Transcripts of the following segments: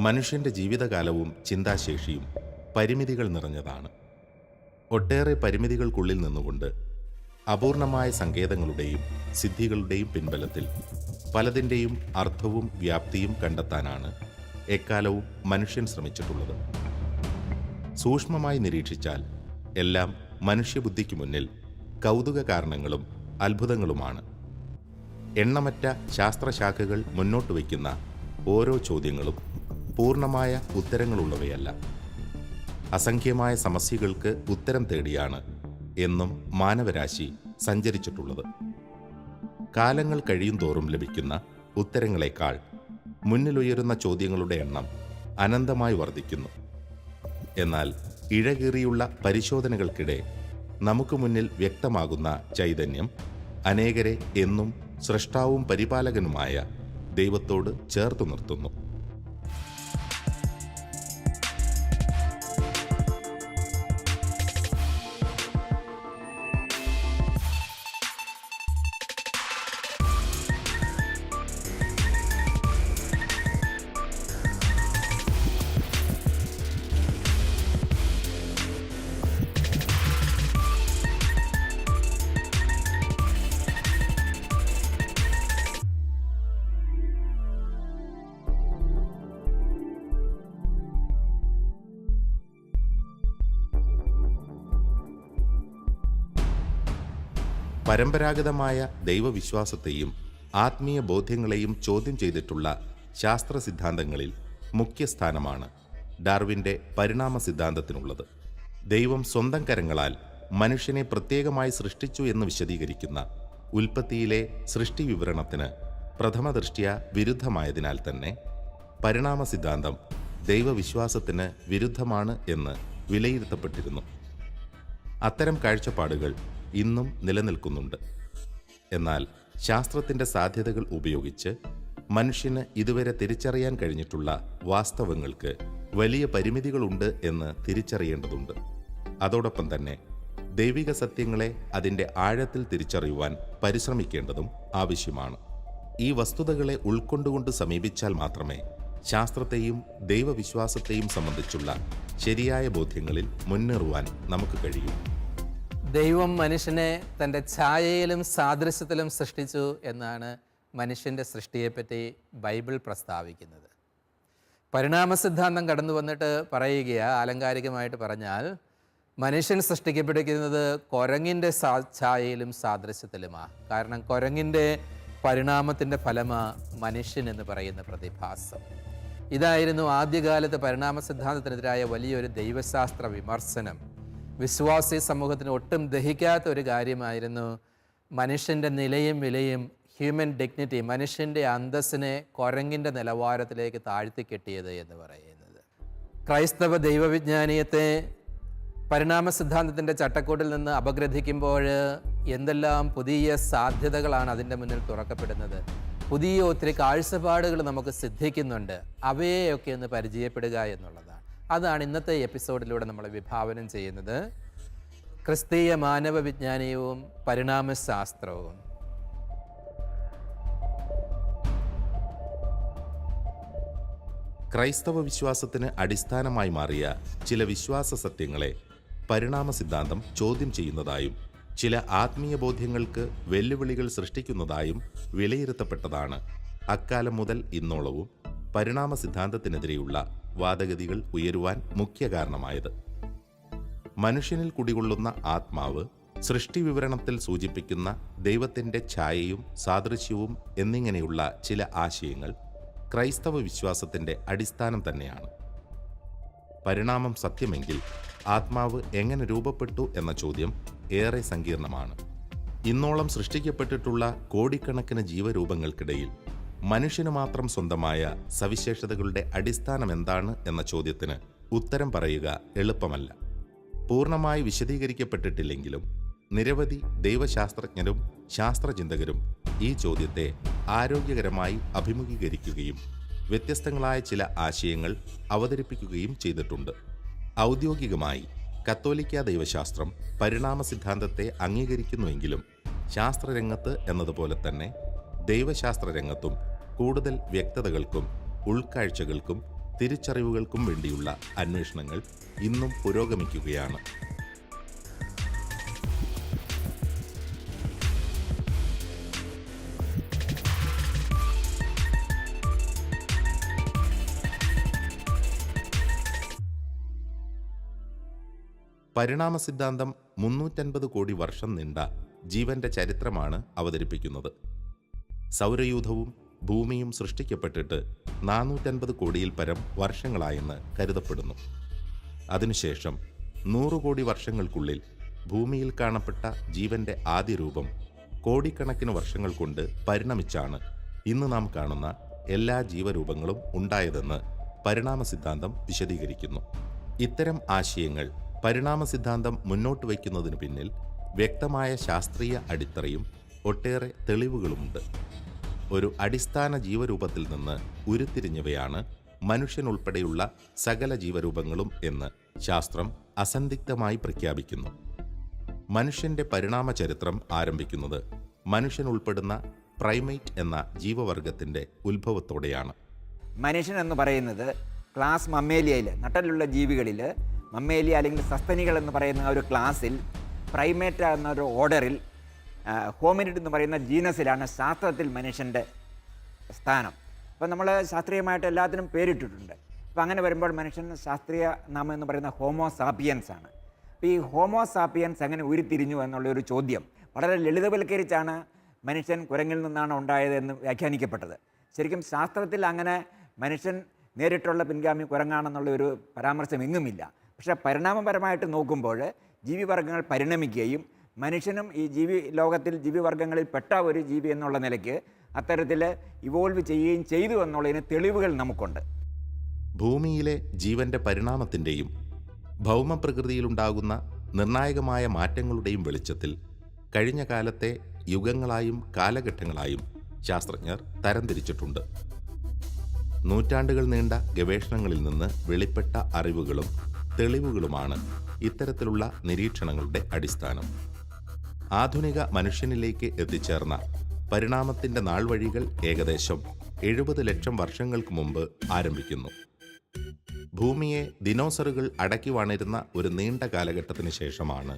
മനുഷ്യന്റെ ജീവിതകാലവും ചിന്താശേഷിയും പരിമിതികൾ നിറഞ്ഞതാണ്. ഒട്ടേറെ പരിമിതികൾക്കുള്ളിൽ നിന്നുകൊണ്ട് അപൂർണമായ സങ്കേതങ്ങളുടെയും സിദ്ധികളുടെയും പിൻബലത്തിൽ പലതിൻ്റെയും അർത്ഥവും വ്യാപ്തിയും കണ്ടെത്താനാണ് എക്കാലവും മനുഷ്യൻ ശ്രമിച്ചിട്ടുള്ളത്. സൂക്ഷ്മമായി നിരീക്ഷിച്ചാൽ എല്ലാം മനുഷ്യബുദ്ധിക്ക് മുന്നിൽ കൗതുക കാരണങ്ങളും അത്ഭുതങ്ങളുമാണ്. എണ്ണമറ്റ ശാസ്ത്രശാഖകൾ മുന്നോട്ട് വയ്ക്കുന്ന ഓരോ ചോദ്യങ്ങളും പൂർണ്ണമായ ഉത്തരങ്ങളുള്ളവയല്ല. അസംഖ്യമായ സമസ്യകൾക്ക് ഉത്തരം തേടിയാണ് എന്നും മാനവരാശി സഞ്ചരിച്ചിട്ടുള്ളത്. കാലങ്ങൾ കഴിയും തോറും ലഭിക്കുന്ന ഉത്തരങ്ങളെക്കാൾ മുന്നിലുയരുന്ന ചോദ്യങ്ങളുടെ എണ്ണം അനന്തമായി വർദ്ധിക്കുന്നു. എന്നാൽ ഇഴകീറിയുള്ള പരിശോധനകൾക്കിടെ നമുക്ക് മുന്നിൽ വ്യക്തമാകുന്ന ചൈതന്യം അനേകരെ എന്നും സ്രഷ്ടാവും പരിപാലകനുമായ ദൈവത്തോട് ചേർത്തു നിർത്തുന്നു. പരമ്പരാഗതമായ ദൈവവിശ്വാസത്തെയും ആത്മീയ ബോധ്യങ്ങളെയും ചോദ്യം ചെയ്തിട്ടുള്ള ശാസ്ത്ര സിദ്ധാന്തങ്ങളിൽ മുഖ്യസ്ഥാനമാണ് ഡാർവിൻ്റെ പരിണാമ സിദ്ധാന്തത്തിനുള്ളത്. ദൈവം സ്വന്തം കരങ്ങളാൽ മനുഷ്യനെ പ്രത്യേകമായി സൃഷ്ടിച്ചു എന്ന് വിശദീകരിക്കുന്ന ഉൽപ്പത്തിയിലെ സൃഷ്ടി വിവരണത്തിന് പ്രഥമദൃഷ്ട്യാ വിരുദ്ധമായതിനാൽ തന്നെ പരിണാമ സിദ്ധാന്തം ദൈവവിശ്വാസത്തിന് വിരുദ്ധമാണ് എന്ന് വിലയിരുത്തപ്പെട്ടിരുന്നു. അത്തരം കാഴ്ചപ്പാടുകൾ ഇന്നും നിലനിൽക്കുന്നുണ്ട്. എന്നാൽ ശാസ്ത്രത്തിൻ്റെ സാധ്യതകൾ ഉപയോഗിച്ച് മനുഷ്യന് ഇതുവരെ തിരിച്ചറിയാൻ കഴിഞ്ഞിട്ടുള്ള വാസ്തവങ്ങൾക്ക് വലിയ പരിമിതികളുണ്ട് എന്ന് തിരിച്ചറിയേണ്ടതുണ്ട്. അതോടൊപ്പം തന്നെ ദൈവിക സത്യങ്ങളെ അതിൻ്റെ ആഴത്തിൽ തിരിച്ചറിയുവാൻ പരിശ്രമിക്കേണ്ടതും ആവശ്യമാണ്. ഈ വസ്തുതകളെ ഉൾക്കൊണ്ടുകൊണ്ട് സമീപിച്ചാൽ മാത്രമേ ശാസ്ത്രത്തെയും ദൈവവിശ്വാസത്തെയും സംബന്ധിച്ചുള്ള ശരിയായ ബോധ്യങ്ങളിൽ മുന്നേറുവാൻ നമുക്ക് കഴിയൂ. ദൈവം മനുഷ്യനെ തൻ്റെ ഛായയിലും സാദൃശ്യത്തിലും സൃഷ്ടിച്ചു എന്നാണ് മനുഷ്യൻ്റെ സൃഷ്ടിയെപ്പറ്റി ബൈബിൾ പ്രസ്താവിക്കുന്നത്. പരിണാമ സിദ്ധാന്തം കടന്നു വന്നിട്ട് പറയുകയാണ്, ആലങ്കാരികമായിട്ട് പറഞ്ഞാൽ മനുഷ്യൻ സൃഷ്ടിക്കപ്പെട്ടിരിക്കുന്നത് കുരങ്ങിൻ്റെ ഛായയിലും സാദൃശ്യത്തിലുമാണ്. കാരണം കുരങ്ങിൻ്റെ പരിണാമത്തിൻ്റെ ഫലമാണ് മനുഷ്യൻ എന്ന് പറയുന്ന പ്രതിഭാസം. ഇതായിരുന്നു ആദ്യകാലത്ത് പരിണാമ സിദ്ധാന്തത്തിനെതിരായ വലിയൊരു ദൈവശാസ്ത്ര വിമർശനം. വിശ്വാസി സമൂഹത്തിന് ഒട്ടും ദഹിക്കാത്ത ഒരു കാര്യമായിരുന്നു മനുഷ്യൻ്റെ നിലയും വിലയും, ഹ്യൂമൻ ഡിഗ്നിറ്റി, മനുഷ്യൻ്റെ അന്തസ്സിനെ കുരങ്ങിൻ്റെ നിലവാരത്തിലേക്ക് താഴ്ത്തിക്കെട്ടിയത് എന്ന് പറയുന്നത്. ക്രൈസ്തവ ദൈവവിജ്ഞാനീയത്തെ പരിണാമ സിദ്ധാന്തത്തിൻ്റെ ചട്ടക്കൂട്ടിൽ നിന്ന് അപഗ്രഥിക്കുമ്പോൾ എന്തെല്ലാം പുതിയ സാധ്യതകളാണ് അതിൻ്റെ മുന്നിൽ തുറക്കപ്പെടുന്നത്. പുതിയ ഒത്തിരി കാഴ്ചപ്പാടുകൾ നമുക്ക് സിദ്ധിക്കുന്നുണ്ട്. അവയെയൊക്കെ ഒന്ന് പരിചയപ്പെടുക എന്നുള്ളതാണ്. അതാണ് ഇന്നത്തെ എപ്പിസോഡിലൂടെ നമ്മൾ വിഭാവനം ചെയ്യുന്നത്. ക്രിസ്തീയ മാനവ വിജ്ഞാനീയവും പരിണാമശാസ്ത്രവും. ക്രൈസ്തവ വിശ്വാസത്തിന് അടിസ്ഥാനമായി മാറിയ ചില വിശ്വാസ സത്യങ്ങളെ പരിണാമ സിദ്ധാന്തം ചോദ്യം ചെയ്യുന്നതായും ചില ആത്മീയ ബോധ്യങ്ങൾക്ക് വെല്ലുവിളികൾ സൃഷ്ടിക്കുന്നതായും വിലയിരുത്തപ്പെട്ടതാണ് അക്കാലം മുതൽ ഇന്നോളവും പരിണാമ സിദ്ധാന്തത്തിനെതിരെയുള്ള വാദഗതികൾ ഉയരുവാൻ മുഖ്യ കാരണമായത്. മനുഷ്യനിൽ കുടികൊള്ളുന്ന ആത്മാവ് സൃഷ്ടി വിവരണത്തിൽ സൂചിപ്പിക്കുന്ന ദൈവത്തിൻ്റെ ഛായയും സാദൃശ്യവും എന്നിങ്ങനെയുള്ള ചില ആശയങ്ങൾ ക്രൈസ്തവ വിശ്വാസത്തിൻ്റെ അടിസ്ഥാനം തന്നെയാണ്. പരിണാമം സത്യമെങ്കിൽ ആത്മാവ് എങ്ങനെ രൂപപ്പെട്ടു എന്ന ചോദ്യം ഏറെ സങ്കീർണമാണ്. ഇന്നോളം സൃഷ്ടിക്കപ്പെട്ടിട്ടുള്ള കോടിക്കണക്കിന് ജീവരൂപങ്ങൾക്കിടയിൽ മനുഷ്യന് മാത്രം സ്വന്തമായ സവിശേഷതകളുടെ അടിസ്ഥാനം എന്താണ് എന്ന ചോദ്യത്തിന് ഉത്തരം പറയുക എളുപ്പമല്ല. പൂർണ്ണമായി വിശദീകരിക്കപ്പെട്ടിട്ടില്ലെങ്കിലും നിരവധി ദൈവശാസ്ത്രജ്ഞരും ശാസ്ത്രചിന്തകരും ഈ ചോദ്യത്തെ ആരോഗ്യകരമായി അഭിമുഖീകരിക്കുകയും വ്യത്യസ്തങ്ങളായ ചില ആശയങ്ങൾ അവതരിപ്പിക്കുകയും ചെയ്തിട്ടുണ്ട്. ഔദ്യോഗികമായി കത്തോലിക്ക ദൈവശാസ്ത്രം പരിണാമ സിദ്ധാന്തത്തെ അംഗീകരിക്കുന്നുവെങ്കിലും ശാസ്ത്രരംഗത്ത് എന്നതുപോലെ തന്നെ ദൈവശാസ്ത്ര രംഗത്തും കൂടുതൽ വ്യക്തതകൾക്കും ഉൾക്കാഴ്ചകൾക്കും തിരിച്ചറിവുകൾക്കും വേണ്ടിയുള്ള അന്വേഷണങ്ങൾ ഇന്നും പുരോഗമിക്കുകയാണ്. പരിണാമ സിദ്ധാന്തം 350 കോടി വർഷം നീണ്ട ജീവന്റെ ചരിത്രമാണ് അവതരിപ്പിക്കുന്നത്. സൗരയൂഥവും ഭൂമിയും സൃഷ്ടിക്കപ്പെട്ടിട്ട് 450 കോടിയിൽ പരം വർഷങ്ങളായെന്ന് കരുതപ്പെടുന്നു. അതിനുശേഷം 100 കോടി വർഷങ്ങൾക്കുള്ളിൽ ഭൂമിയിൽ കാണപ്പെട്ട ജീവന്റെ ആദ്യ രൂപം കോടിക്കണക്കിന് വർഷങ്ങൾ കൊണ്ട് പരിണമിച്ചാണ് ഇന്ന് നാം കാണുന്ന എല്ലാ ജീവരൂപങ്ങളും ഉണ്ടായതെന്ന് പരിണാമ സിദ്ധാന്തം വിശദീകരിക്കുന്നു. ഇത്തരം ആശയങ്ങൾ പരിണാമ സിദ്ധാന്തം മുന്നോട്ട് വയ്ക്കുന്നതിന് പിന്നിൽ വ്യക്തമായ ശാസ്ത്രീയ അടിത്തറയും ഒട്ടേറെ തെളിവുകളുമുണ്ട്. ഒരു അടിസ്ഥാന ജീവരൂപത്തിൽ നിന്ന് ഉരുത്തിരിഞ്ഞവയാണ് മനുഷ്യനുൾപ്പെടെയുള്ള സകല ജീവരൂപങ്ങളും എന്ന് ശാസ്ത്രം അസന്ദിഗ്ധമായി പ്രഖ്യാപിക്കുന്നു. മനുഷ്യന്റെ പരിണാമ ചരിത്രം ആരംഭിക്കുന്നത് മനുഷ്യനുൾപ്പെടുന്ന പ്രൈമേറ്റ് എന്ന ജീവവർഗത്തിന്റെ ഉത്ഭവത്തോടെയാണ്. മനുഷ്യൻ എന്ന് പറയുന്നത് ക്ലാസ് മമ്മേലിയയിൽ, നട്ടലുള്ള ജീവികളിൽ മമ്മേലിയ അല്ലെങ്കിൽ സസ്തനികൾ എന്ന് പറയുന്ന ഒരു ക്ലാസ്സിൽ, പ്രൈമേറ്റ് എന്നൊരു ഓർഡറിൽ, ഹോമിനിഡ് എന്ന് പറയുന്ന ജീനസിലാണ് ശാസ്ത്രത്തിൽ മനുഷ്യൻ്റെ സ്ഥാനം. അപ്പോൾ നമ്മൾ ശാസ്ത്രീയമായിട്ട് എല്ലാത്തിനും പേരിട്ടിട്ടുണ്ട്. അപ്പോൾ അങ്ങനെ വരുമ്പോൾ മനുഷ്യൻ ശാസ്ത്രീയ നാമം എന്ന് പറയുന്ന ഹോമോ സാപ്പിയൻസ് ആണ്. അപ്പോൾ ഈ ഹോമോ സാപ്പിയൻസ് എങ്ങനെ ഉരുത്തിരിഞ്ഞു എന്നുള്ളൊരു ചോദ്യം വളരെ ലളിതവൽക്കരിച്ചാണ് മനുഷ്യൻ കുരങ്ങിൽ നിന്നാണ് ഉണ്ടായതെന്ന് വ്യാഖ്യാനിക്കപ്പെട്ടത്. ശരിക്കും ശാസ്ത്രത്തിൽ അങ്ങനെ മനുഷ്യൻ നേരിട്ടുള്ള പിൻഗാമി കുരങ്ങാണെന്നുള്ള ഒരു പരാമർശം എങ്ങുമില്ല. പക്ഷേ പരിണാമപരമായിട്ട് നോക്കുമ്പോൾ ജീവിവർഗങ്ങൾ പരിണമിക്കുകയും മനുഷ്യനും ഈ ജീവി ലോകത്തിൽ ജീവിവർഗങ്ങളിൽ പെട്ട ഒരു ജീവി എന്നുള്ള നിലയ്ക്ക് അത്തരത്തിൽ ഇവോൾവ് ചെയ്യുകയും ചെയ്തു എന്നുള്ളതിന് തെളിവുകൾ നമുക്കുണ്ട്. ഭൂമിയിലെ ജീവന്റെ പരിണാമത്തിൻ്റെയും ഭൗമപ്രകൃതിയിലുണ്ടാകുന്ന നിർണായകമായ മാറ്റങ്ങളുടെയും വെളിച്ചത്തിൽ കഴിഞ്ഞ കാലത്തെ യുഗങ്ങളായും കാലഘട്ടങ്ങളായും ശാസ്ത്രജ്ഞർ തരംതിരിച്ചിട്ടുണ്ട്. നൂറ്റാണ്ടുകൾ നീണ്ട ഗവേഷണങ്ങളിൽ നിന്ന് വെളിപ്പെട്ട അറിവുകളും തെളിവുകളുമാണ് ഇത്തരത്തിലുള്ള നിരീക്ഷണങ്ങളുടെ അടിസ്ഥാനം. ആധുനിക മനുഷ്യനിലേക്ക് എത്തിച്ചേർന്ന പരിണാമത്തിൻ്റെ നാൾവഴികൾ ഏകദേശം 70 ലക്ഷം വർഷങ്ങൾക്ക് മുമ്പ് ആരംഭിക്കുന്നു. ഭൂമിയെ ദിനോസറുകൾ അടക്കി വാണിരുന്ന ഒരു നീണ്ട കാലഘട്ടത്തിന് ശേഷമാണ്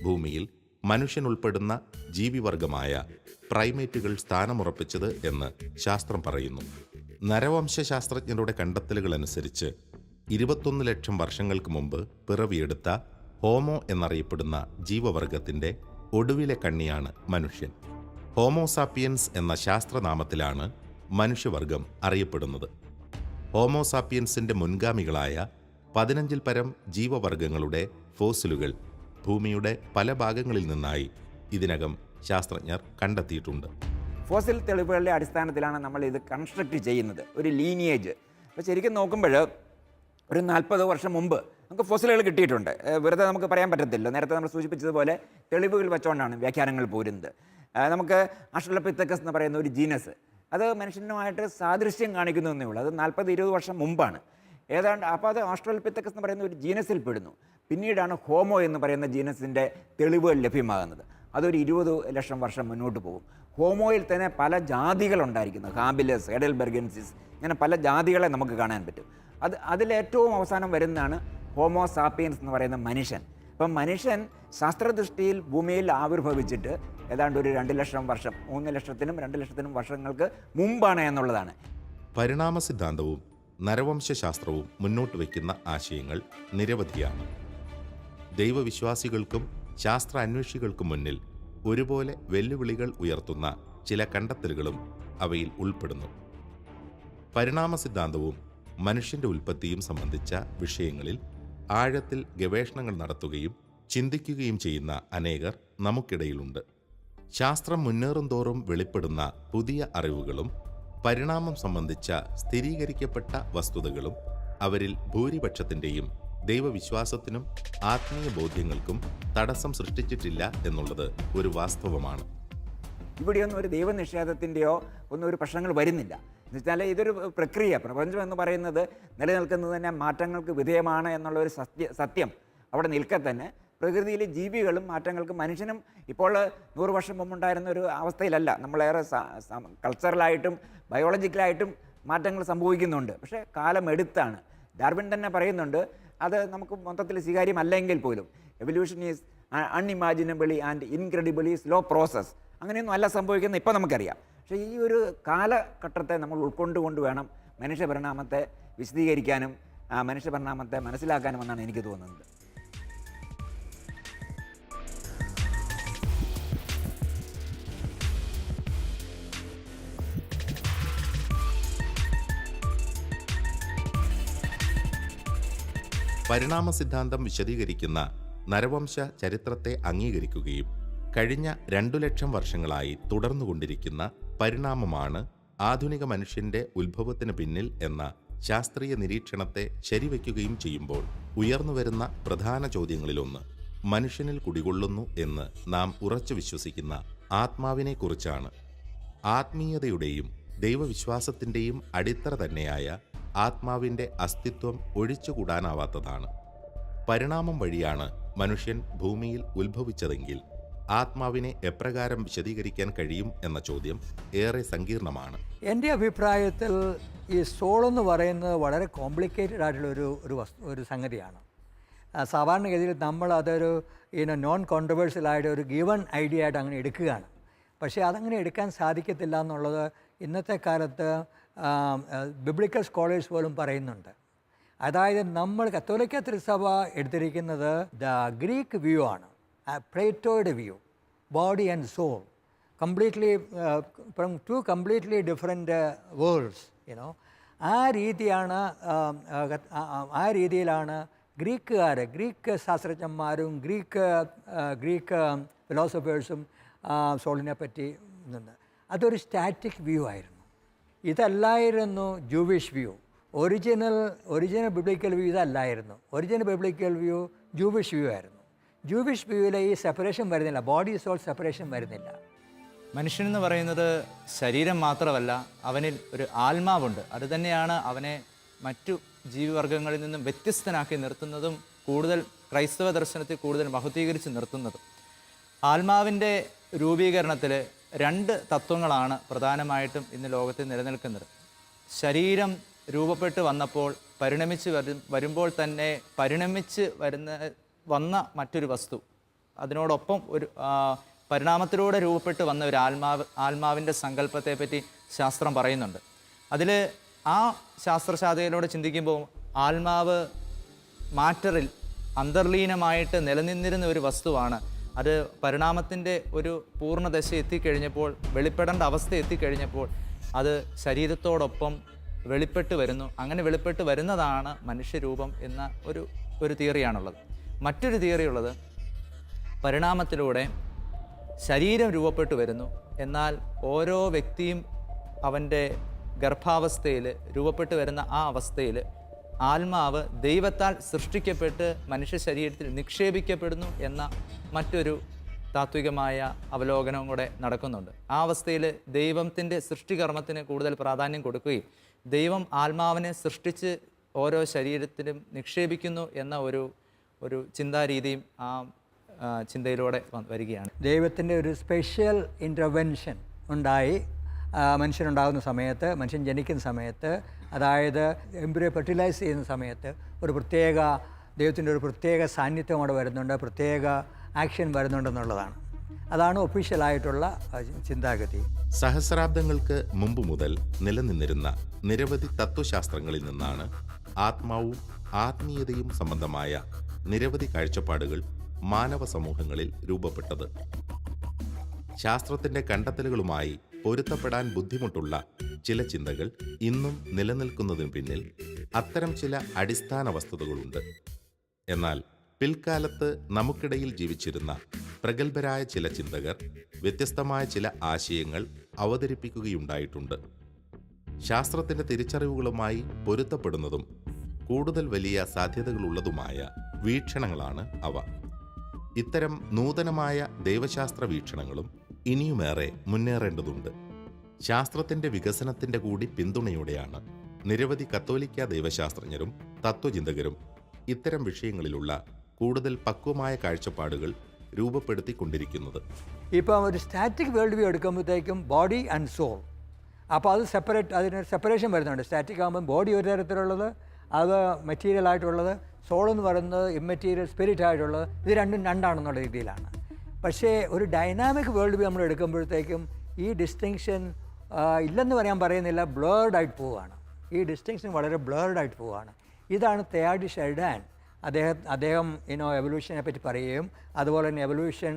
ഭൂമിയിൽ മനുഷ്യനുൾപ്പെടുന്ന ജീവിവർഗമായ പ്രൈമേറ്റുകൾ സ്ഥാനമുറപ്പിച്ചത് എന്ന് ശാസ്ത്രം പറയുന്നു. നരവംശാസ്ത്രജ്ഞരുടെ കണ്ടെത്തലുകൾ അനുസരിച്ച് 21 ലക്ഷം വർഷങ്ങൾക്ക് മുമ്പ് പിറവിയെടുത്ത ഹോമോ എന്നറിയപ്പെടുന്ന ജീവവർഗത്തിൻ്റെ ഒടുവിലെ കണ്ണിയാണ് മനുഷ്യൻ. ഹോമോസാപ്പിയൻസ് എന്ന ശാസ്ത്രനാമത്തിലാണ് മനുഷ്യവർഗം അറിയപ്പെടുന്നത്. ഹോമോസാപ്പിയൻസിൻ്റെ മുൻഗാമികളായ 15-ൽ പരം ജീവവർഗങ്ങളുടെ ഫോസിലുകൾ ഭൂമിയുടെ പല ഭാഗങ്ങളിൽ നിന്നായി ഇതിനകം ശാസ്ത്രജ്ഞർ കണ്ടെത്തിയിട്ടുണ്ട്. ഫോസിൽ തെളിവുകളുടെ അടിസ്ഥാനത്തിലാണ് നമ്മൾ ഇത് കൺസ്ട്രക്റ്റ് ചെയ്യുന്നത്, ഒരു ലീനിയേജ്. അപ്പോൾ ശരിക്കും നോക്കുമ്പോൾ ഒരു 40 വർഷം മുമ്പ് നമുക്ക് ഫോസിലുകൾ കിട്ടിയിട്ടുണ്ട്. വെറുതെ നമുക്ക് പറയാൻ പറ്റത്തില്ല. നേരത്തെ നമ്മൾ സൂചിപ്പിച്ചതുപോലെ തെളിവുകൾ വെച്ചുകൊണ്ടാണ് വ്യാഖ്യാനങ്ങൾ പോരുന്നത്. നമുക്ക് ആസ്ട്രലോപിത്തക്കസ് എന്ന് പറയുന്ന ഒരു ജീനസ്, അത് മനുഷ്യനുമായിട്ട് സാദൃശ്യം കാണിക്കുന്നു എന്നേ ഉള്ളൂ. അത് 40-20 വർഷം മുമ്പാണ് ഏതാണ്ട്. അപ്പോൾ അത് ആസ്ട്രലോപിത്തക്കസ് എന്ന് പറയുന്ന ഒരു ജീനസിൽ പെടുന്നു. പിന്നീടാണ് ഹോമോ എന്ന് പറയുന്ന ജീനസിൻ്റെ തെളിവുകൾ ലഭ്യമാകുന്നത്. അതൊരു 20 ലക്ഷം വർഷം മുന്നോട്ട് പോകും. ഹോമോയിൽ തന്നെ പല ജാതികളുണ്ടായിരിക്കുന്നു. ഹാബിലസ്, ഹെഡൽബെർഗൻസിസ്, ഇങ്ങനെ പല ജാതികളെ നമുക്ക് കാണാൻ പറ്റും. അതിലേറ്റവും അവസാനം വരുന്നതാണ് ഹോമോ സാപ്പിയൻസ് എന്ന് പറയുന്ന മനുഷ്യൻ. അപ്പം മനുഷ്യൻ ശാസ്ത്രദൃഷ്ടിയിൽ ഭൂമിയിൽ ആവിർഭവിച്ചിട്ട് ഏതാണ്ട് ഒരു 2 ലക്ഷം വർഷം, 3 ലക്ഷത്തിനും 2 ലക്ഷത്തിനും വർഷങ്ങൾക്ക് മുമ്പാണ് എന്നുള്ളതാണ്. പരിണാമ സിദ്ധാന്തവും നരവംശാസ്ത്രവും മുന്നോട്ട് വയ്ക്കുന്ന ആശയങ്ങൾ നിരവധിയാണ്. ദൈവവിശ്വാസികൾക്കും ശാസ്ത്ര അന്വേഷികൾക്കും മുന്നിൽ ഒരുപോലെ വെല്ലുവിളികൾ ഉയർത്തുന്ന ചില കണ്ടെത്തലുകളും അവയിൽ ഉൾപ്പെടുന്നു. പരിണാമ സിദ്ധാന്തവും മനുഷ്യന്റെ ഉൽപ്പത്തിയും സംബന്ധിച്ച വിഷയങ്ങളിൽ ആഴത്തിൽ ഗവേഷണങ്ങൾ നടത്തുകയും ചിന്തിക്കുകയും ചെയ്യുന്ന അനേകർ നമുക്കിടയിലുണ്ട്. ശാസ്ത്രം മുന്നേറും തോറും വെളിപ്പെടുന്ന പുതിയ അറിവുകളും പരിണാമം സംബന്ധിച്ച സ്ഥിരീകരിക്കപ്പെട്ട വസ്തുതകളും അവരിൽ ഭൂരിപക്ഷത്തിൻ്റെയും ദൈവവിശ്വാസത്തിനും ആത്മീയ ബോധ്യങ്ങൾക്കും തടസ്സം സൃഷ്ടിച്ചിട്ടില്ല എന്നുള്ളത് ഒരു വാസ്തവമാണ്. ഇവിടെയൊന്നും ഒരു ദൈവനിഷേധത്തിൻ്റെയോ ഒന്നും ഒരു പ്രശ്നങ്ങൾ വരുന്നില്ല. എന്ന് വെച്ചാൽ ഇതൊരു പ്രക്രിയ. പ്രപഞ്ചം എന്ന് പറയുന്നത് നിലനിൽക്കുന്നത് തന്നെ മാറ്റങ്ങൾക്ക് വിധേയമാണ് എന്നുള്ള ഒരു സത്യം അവിടെ നിൽക്കെ തന്നെ പ്രകൃതിയിലെ ജീവികളും മാറ്റങ്ങൾക്ക്, മനുഷ്യനും ഇപ്പോൾ 100 വർഷം മുമ്പുണ്ടായിരുന്ന ഒരു അവസ്ഥയിലല്ല. നമ്മളേറെ കൾച്ചറലായിട്ടും ബയോളജിക്കലായിട്ടും മാറ്റങ്ങൾ സംഭവിക്കുന്നുണ്ട്. പക്ഷേ കാലമെടുത്താണ്. ഡാർവിൻ തന്നെ പറയുന്നുണ്ട് അത് നമുക്ക് മൊത്തത്തിൽ സ്വീകാര്യമല്ലെങ്കിൽ പോലും evolution is unimaginably and incredibly slow process. അങ്ങനെയൊന്നും അല്ല സംഭവിക്കുന്നത് ഇപ്പോൾ നമുക്കറിയാം. പക്ഷേ ഈ ഒരു കാലഘട്ടത്തെ നമ്മൾ ഉൾക്കൊണ്ടുകൊണ്ട് വേണം മനുഷ്യപരിണാമത്തെ വിശദീകരിക്കാനും മനുഷ്യപരിണാമത്തെ മനസ്സിലാക്കാനും എന്നാണ് എനിക്ക് തോന്നുന്നത്. പരിണാമ സിദ്ധാന്തം വിശദീകരിക്കുന്ന നരവംശ ചരിത്രത്തെ അംഗീകരിക്കുകയും കഴിഞ്ഞ 2 ലക്ഷം വർഷങ്ങളായി തുടർന്നുകൊണ്ടിരിക്കുന്ന പരിണാമമാണ് ആധുനിക മനുഷ്യന്റെ ഉത്ഭവത്തിന് പിന്നിൽ എന്ന ശാസ്ത്രീയ നിരീക്ഷണത്തെ ശരിവയ്ക്കുകയും ചെയ്യുമ്പോൾ ഉയർന്നുവരുന്ന പ്രധാന ചോദ്യങ്ങളിലൊന്ന് മനുഷ്യനിൽ കുടികൊള്ളുന്നു എന്ന് നാം ഉറച്ചു വിശ്വസിക്കുന്ന ആത്മാവിനെക്കുറിച്ചാണ്. ആത്മീയതയുടെയും ദൈവവിശ്വാസത്തിൻ്റെയും അടിത്തറ തന്നെയായ ആത്മാവിൻ്റെ അസ്തിത്വം ഒഴിച്ചുകൂടാനാവാത്തതാണ്. പരിണാമം വഴിയാണ് മനുഷ്യൻ ഭൂമിയിൽ ഉത്ഭവിച്ചതെങ്കിൽ ആത്മാവിനെ എപ്രകാരം വിശദീകരിക്കാൻ കഴിയും എന്ന ചോദ്യം ഏറെ സങ്കീർണമാണ്. എൻ്റെ അഭിപ്രായത്തിൽ ഈ സോൾ എന്ന് പറയുന്നത് വളരെ കോംപ്ലിക്കേറ്റഡ് ആയിട്ടുള്ള ഒരു സംഗതിയാണ്. സാധാരണഗതിയിൽ നമ്മൾ അതൊരു നോൺ കോൺട്രവേഴ്സ്യൽ ആയിട്ട് ഒരു ഗിവൺ ഐഡിയ ആയിട്ട് അങ്ങനെ എടുക്കുകയാണ്. പക്ഷേ അതങ്ങനെ എടുക്കാൻ സാധിക്കത്തില്ല എന്നുള്ളത് ഇന്നത്തെ കാലത്ത് ബിബ്ലിക്കൽ സ്കോളേഴ്സ് പോലും പറയുന്നുണ്ട്. അതായത് നമ്മൾ കത്തോലിക്ക തിരുസഭ എടുത്തിരിക്കുന്നത് ദ ഗ്രീക്ക് വ്യൂ ആണ്, പ്ലേറ്റോയുടെ view, body and soul, completely from 2 completely different worlds. ആ രീതിയിലാണ് ഗ്രീക്ക് ശാസ്ത്രജ്ഞന്മാരും ഗ്രീക്ക് ഫിലോസഫേഴ്സും സോളിനെ പറ്റി നിന്ന്. അതൊരു സ്റ്റാറ്റിക് വ്യൂ ആയിരുന്നു. ഇതല്ലായിരുന്നു Jewish view. Original biblical view ഇതല്ലായിരുന്നു. Original biblical view Jewish view ആയിരുന്നു. ജൂവിഷ് വ്യൂവിൽ ഈ സെപ്പറേഷൻ വരുന്നില്ല, ബോഡി സോൾ സെപ്പറേഷൻ വരുന്നില്ല. മനുഷ്യനെന്ന് പറയുന്നത് ശരീരം മാത്രമല്ല, അവനിൽ ഒരു ആത്മാവുണ്ട്. അത് തന്നെയാണ് അവനെ മറ്റു ജീവിവർഗങ്ങളിൽ നിന്നും വ്യത്യസ്തനാക്കി നിർത്തുന്നതും കൂടുതൽ ക്രൈസ്തവ ദർശനത്തിൽ കൂടുതൽ മഹത്വീകരിച്ച് നിർത്തുന്നതും. ആത്മാവിൻ്റെ രൂപീകരണത്തിൽ 2 തത്വങ്ങളാണ് പ്രധാനമായിട്ടും ഇന്ന് ലോകത്തിൽ നിലനിൽക്കുന്നത്. ശരീരം രൂപപ്പെട്ട് വന്നപ്പോൾ വരുമ്പോൾ തന്നെ പരിണമിച്ച് വന്ന മറ്റൊരു വസ്തു, അതിനോടൊപ്പം ഒരു പരിണാമത്തിലൂടെ രൂപപ്പെട്ട് വന്ന ഒരു ആത്മാവിൻ്റെ സങ്കല്പത്തെ പറ്റി ശാസ്ത്രം പറയുന്നുണ്ട്. അതിൽ ആ ശാസ്ത്രശാഖയിലൂടെ ചിന്തിക്കുമ്പോൾ ആത്മാവ് മാറ്ററിൽ അന്തർലീനമായിട്ട് നിലനിന്നിരുന്ന ഒരു വസ്തുവാണ്. അത് പരിണാമത്തിൻ്റെ ഒരു പൂർണ്ണദശ എത്തിക്കഴിഞ്ഞപ്പോൾ, വെളിപ്പെടേണ്ട അവസ്ഥ എത്തിക്കഴിഞ്ഞപ്പോൾ അത് ശരീരത്തോടൊപ്പം വെളിപ്പെട്ട് വരുന്നു. അങ്ങനെ വെളിപ്പെട്ട് വരുന്നതാണ് മനുഷ്യരൂപം എന്ന ഒരു തിയറിയാണുള്ളത്. മറ്റൊരു തിയറി ഉള്ളത് പരിണാമത്തിലൂടെ ശരീരം രൂപപ്പെട്ടു വരുന്നു, എന്നാൽ ഓരോ വ്യക്തിയും അവൻ്റെ ഗർഭാവസ്ഥയിൽ രൂപപ്പെട്ടു വരുന്ന ആ അവസ്ഥയിൽ ആത്മാവ് ദൈവത്താൽ സൃഷ്ടിക്കപ്പെട്ട് മനുഷ്യ ശരീരത്തിൽ നിക്ഷേപിക്കപ്പെടുന്നു എന്ന മറ്റൊരു താത്വികമായ അവലോകനവും കൂടെ നടക്കുന്നുണ്ട്. ആ അവസ്ഥയിൽ ദൈവത്തിൻ്റെ സൃഷ്ടികർമ്മത്തിന് കൂടുതൽ പ്രാധാന്യം കൊടുക്കുകയും ദൈവം ആത്മാവിനെ സൃഷ്ടിച്ച് ഓരോ ശരീരത്തിലും നിക്ഷേപിക്കുന്നു എന്ന ഒരു ചിന്താരീതിയും ആ ചിന്തയിലൂടെ വരികയാണ്. ദൈവത്തിൻ്റെ ഒരു സ്പെഷ്യൽ ഇൻ്റർവെൻഷൻ ഉണ്ടായി മനുഷ്യനുണ്ടാകുന്ന സമയത്ത്, മനുഷ്യൻ ജനിക്കുന്ന സമയത്ത്, അതായത് എംബ്രിയോ ഫെർട്ടിലൈസ് ചെയ്യുന്ന സമയത്ത് ദൈവത്തിൻ്റെ ഒരു പ്രത്യേക സാന്നിധ്യം അവിടെ വരുന്നുണ്ട്, പ്രത്യേക ആക്ഷൻ വരുന്നുണ്ടെന്നുള്ളതാണ്. അതാണ് ഒഫീഷ്യലായിട്ടുള്ള ചിന്താഗതി. സഹസ്രാബ്ദങ്ങൾക്ക് മുമ്പ് മുതൽ നിലനിന്നിരുന്ന നിരവധി തത്വശാസ്ത്രങ്ങളിൽ നിന്നാണ് ആത്മാവും ആത്മീയതയും സംബന്ധമായ നിരവധി കാഴ്ചപ്പാടുകൾ മാനവ സമൂഹങ്ങളിൽ രൂപപ്പെട്ടത്. ശാസ്ത്രത്തിന്റെ കണ്ടെത്തലുകളുമായി പൊരുത്തപ്പെടാൻ ബുദ്ധിമുട്ടുള്ള ചില ചിന്തകൾ ഇന്നും നിലനിൽക്കുന്നതിന് പിന്നിൽ അത്തരം ചില അടിസ്ഥാന വസ്തുതകളുണ്ട്. എന്നാൽ പിൽക്കാലത്ത് നമുക്കിടയിൽ ജീവിച്ചിരുന്ന പ്രഗത്ഭരായ ചില ചിന്തകർ വ്യത്യസ്തമായ ചില ആശയങ്ങൾ അവതരിപ്പിക്കുകയുണ്ടായിട്ടുണ്ട്. ശാസ്ത്രത്തിന്റെ തിരിച്ചറിവുകളുമായി പൊരുത്തപ്പെടുന്നതും കൂടുതൽ വലിയ സാധ്യതകളുള്ളതുമായ വീക്ഷണങ്ങളാണ് അവ. ഇത്തരം നൂതനമായ ദൈവശാസ്ത്ര വീക്ഷണങ്ങളും ഇനിയുമേറെ മുന്നേറേണ്ടതുണ്ട്. ശാസ്ത്രത്തിന്റെ വികസനത്തിന്റെ കൂടി പിന്തുണയോടെയാണ് നിരവധി കത്തോലിക്ക ദൈവശാസ്ത്രജ്ഞരും തത്വചിന്തകരും ഇത്തരം വിഷയങ്ങളിലുള്ള കൂടുതൽ പക്വമായ കാഴ്ചപ്പാടുകൾ രൂപപ്പെടുത്തിക്കൊണ്ടിരിക്കുന്നത്. ഇപ്പം ഒരു സ്റ്റാറ്റിക് വേൾഡ് വ്യൂ എടുക്കുമ്പോഴത്തേക്കും ബോഡി ആൻഡ് സോൾ, അപ്പോൾ അത് അതിന് സെപ്പറേഷൻ വരുന്നുണ്ട്. സ്റ്റാറ്റിക് ആകുമ്പം ബോഡി ഒരു തരത്തിലുള്ളത്, അത് മെറ്റീരിയൽ ആയിട്ടുള്ളത്, സോൾ എന്ന് പറയുന്നത് ഇമ്മെറ്റീരിയൽ സ്പിരിറ്റ് ആയിട്ടുള്ളത്, ഇത് രണ്ടും രണ്ടാണെന്നുള്ള രീതിയിലാണ്. പക്ഷേ ഒരു ഡൈനാമിക് വേൾഡ് വ്യൂ നമ്മൾ എടുക്കുമ്പോഴത്തേക്കും ഈ ഡിസ്റ്റിങ്ഷൻ ഇല്ലെന്ന് പറയുന്നില്ല, ബ്ലേർഡ് ആയിട്ട് പോവുകയാണ്. ഈ ഡിസ്റ്റിങ്ഷൻ വളരെ ബ്ലേർഡ് ആയിട്ട് പോവുകയാണ്. ഇതാണ് തെയാടി ഷെർഡാൻ അദ്ദേഹം എവല്യൂഷനെ പറ്റി പറയുകയും അതുപോലെ തന്നെ എവല്യൂഷൻ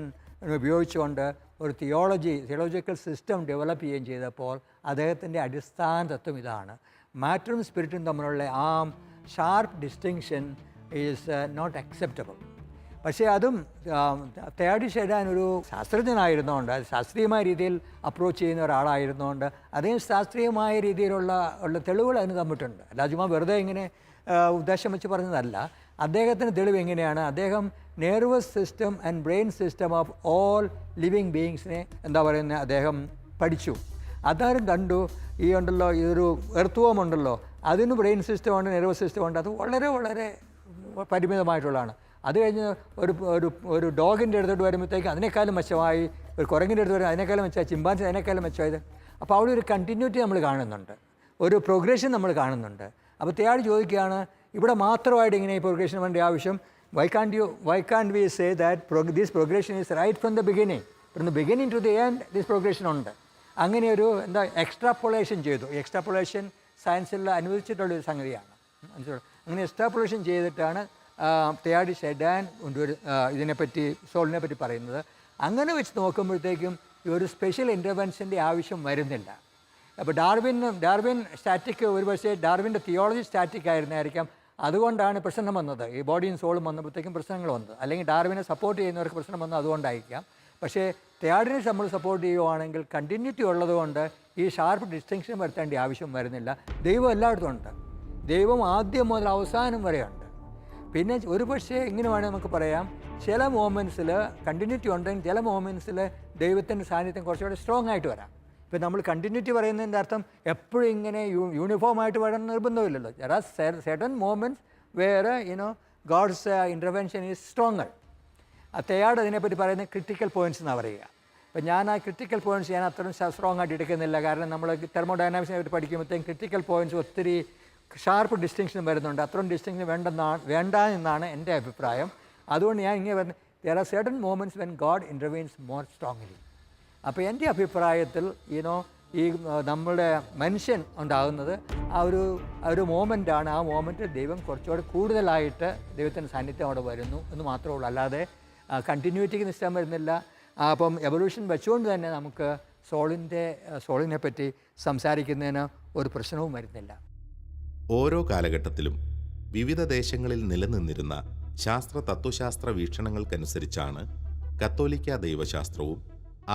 ഉപയോഗിച്ചുകൊണ്ട് ഒരു തിയോളജിക്കൽ സിസ്റ്റം ഡെവലപ്പ് ചെയ്യുകയും ചെയ്തപ്പോൾ അദ്ദേഹത്തിൻ്റെ അടിസ്ഥാന തത്വം ഇതാണ്: മാറ്ററും സ്പിരിറ്റും തമ്മിലുള്ള ആ sharp distinction is not acceptable. പക്ഷേ അതും തെയാടി ഷെർഡാൻ ഒരു ശാസ്ത്രജ്ഞനായിരുന്നുകൊണ്ട്, ശാസ്ത്രീയമായ രീതിയിൽ അപ്രോച്ച് ചെയ്യുന്ന ഒരാളായിരുന്നുകൊണ്ട് അദ്ദേഹം ശാസ്ത്രീയമായ രീതിയിലുള്ള തെളിവുകൾ അതിന് തന്നിട്ടുണ്ട്. അല്ല ചുമ്മാ വെറുതെ ഇങ്ങനെ ഉദ്ദേശം വെച്ച് പറഞ്ഞതല്ല. അദ്ദേഹത്തിന് തെളിവ് എങ്ങനെയാണ്? അദ്ദേഹം nervous system and brain system of all living ബീയിങ്സിനെ അദ്ദേഹം പഠിച്ചു. അദ്ദേഹം കണ്ടു, ഈ ഉണ്ടല്ലോ, ഇതൊരു എർത്ത് ഉണ്ടല്ലോ, അതിന് ബ്രെയിൻ സിസ്റ്റം ഉണ്ട്, നെർവസ് സിസ്റ്റം ഉണ്ട്, അത് വളരെ വളരെ പരിമിതമായിട്ടുള്ളതാണ്. അത് കഴിഞ്ഞ് ഒരു ഡോഗിൻ്റെ അടുത്തോട്ട് വരുമ്പോഴത്തേക്ക് അതിനേക്കാളും മെച്ചമായി, ഒരു കുരങ്ങിൻ്റെ അടുത്ത് വരുമ്പോൾ അതിനേക്കാളും മെച്ചമായി, ചിമ്പാൻസി അതിനേക്കാളും മെച്ചമായത്. അപ്പോൾ അവിടെ ഒരു കണ്ടിന്യൂറ്റി നമ്മൾ കാണുന്നുണ്ട്, ഒരു പ്രോഗ്രഷൻ നമ്മൾ കാണുന്നുണ്ട്. അപ്പോൾ തെയാടി ചോദിക്കുകയാണ്, ഇവിടെ മാത്രമായിട്ട് ഇങ്ങനെ ഈ പ്രോഗ്രഷൻ വേണ്ട ആവശ്യം? Why can't we say that this progression is right from the beginning to the end this progression ഉണ്ട്. അങ്ങനെ ഒരു എക്സ്ട്രാപ്പൊളേഷൻ ചെയ്തു. എക്സ്ട്രാപ്പൊളേഷൻ സയൻസിൽ അനുവദിച്ചിട്ടുള്ളൊരു സംഗതിയാണ്. അങ്ങനെ എക്സ്ട്രാപ്പൊളേഷൻ ചെയ്തിട്ടാണ് തെയാടി ഷെർഡാൻ ഇതിനെപ്പറ്റി, സോളിനെ പറ്റി പറയുന്നത്. അങ്ങനെ വെച്ച് നോക്കുമ്പോഴത്തേക്കും ഈ ഒരു സ്പെഷ്യൽ ഇൻ്റർവെൻഷൻ്റെ ആവശ്യം വരുന്നില്ല. അപ്പോൾ ഡാർവിൻ സ്റ്റാറ്റിക്, ഒരുപക്ഷെ ഡാർവിൻ്റെ തിയോളജി സ്റ്റാറ്റിക് ആയിരുന്നായിരിക്കാം. അതുകൊണ്ടാണ് പ്രശ്നം വന്നത്. ഈ ബോഡിയും സോളും വന്നപ്പോഴത്തേക്കും പ്രശ്നങ്ങൾ വന്നത്. അല്ലെങ്കിൽ ഡാർവിനെ സപ്പോർട്ട് ചെയ്യുന്നവർക്ക് പ്രശ്നം വന്നത് അതുകൊണ്ടായിരിക്കാം. പക്ഷേ തെയാടിനെ നമ്മൾ സപ്പോർട്ട് ചെയ്യുകയാണെങ്കിൽ കണ്ടിന്യൂറ്റി ഉള്ളതുകൊണ്ട് ഈ ഷാർപ്പ് ഡിസ്റ്റിങ്ഷൻ വരുത്തേണ്ട ആവശ്യം വരുന്നില്ല. ദൈവം എല്ലായിടത്തും ഉണ്ട്. ദൈവം ആദ്യം മുതൽ അവസാനം വരെയുണ്ട്. പിന്നെ ഒരു പക്ഷേ ഇങ്ങനെ വേണമെങ്കിൽ നമുക്ക് പറയാം, ചില മോമെൻറ്റ്സിൽ കണ്ടിന്യൂറ്റി ഉണ്ടെങ്കിൽ ചില മോമെൻറ്റ്സിൽ ദൈവത്തിൻ്റെ സാന്നിധ്യം കുറച്ചുകൂടെ സ്ട്രോങ് ആയിട്ട് വരാം. ഇപ്പോൾ നമ്മൾ കണ്ടിന്യൂറ്റി പറയുന്നതിൻ്റെ അർത്ഥം എപ്പോഴും ഇങ്ങനെ യൂണിഫോം ആയിട്ട് വരണം നിർബന്ധമില്ലല്ലോ. There are certain moments where God's intervention is stronger. തെയാട് അതിനെപ്പറ്റി പറയുന്നത് ക്രിട്ടിക്കൽ പോയിൻറ്റ്സ് എന്നാണ് പറയുക. അപ്പോൾ ഞാൻ ആ ക്രിട്ടിക്കൽ പോയിൻറ്റ്സ് ഞാൻ അത്രയും സ്ട്രോങ് ആയിട്ട് എടുക്കുന്നില്ല. കാരണം നമ്മൾ തെർമോഡൈനാമിക്സിനെ പറ്റി പഠിക്കുമ്പോഴത്തേക്കും ക്രിട്ടിക്കൽ പോയിൻറ്റ്സ് ഒത്തിരി ഷാർപ്പ് ഡിസ്റ്റിങ്ഷൻ വരുന്നുണ്ട്. അത്രയും ഡിസ്റ്റിങ്ഷൻ വേണ്ട എന്നാണ് എൻ്റെ അഭിപ്രായം. അതുകൊണ്ട് ഞാൻ ഇങ്ങനെ പറഞ്ഞു, there are certain moments when God intervenes more strongly. അപ്പോൾ എൻ്റെ അഭിപ്രായത്തിൽ ഈ നമ്മുടെ മനുഷ്യൻ ഉണ്ടാകുന്നത് ആ ഒരു മോമെൻ്റാണ്. ആ മോമെൻറ്റ് ദൈവം കുറച്ചുകൂടെ കൂടുതലായിട്ട് ദൈവത്തിൻ്റെ സാന്നിധ്യം അവിടെ വരുന്നു എന്ന് മാത്രമേ ഉള്ളൂ. അല്ലാതെ കണ്ടിന്യൂറ്റിക്ക് നിശ്ചയം വരുന്നില്ല. അപ്പം എവല്യൂഷൻ വെച്ചുകൊണ്ട് തന്നെ നമുക്ക് സോളിനെ പറ്റി സംസാരിക്കുന്നതിന് ഒരു പ്രശ്നവും വരുന്നില്ല. ഓരോ കാലഘട്ടത്തിലും വിവിധ ദേശങ്ങളിൽ നിലനിന്നിരുന്ന തത്വശാസ്ത്ര വീക്ഷണങ്ങൾക്കനുസരിച്ചാണ് കത്തോലിക്ക ദൈവശാസ്ത്രവും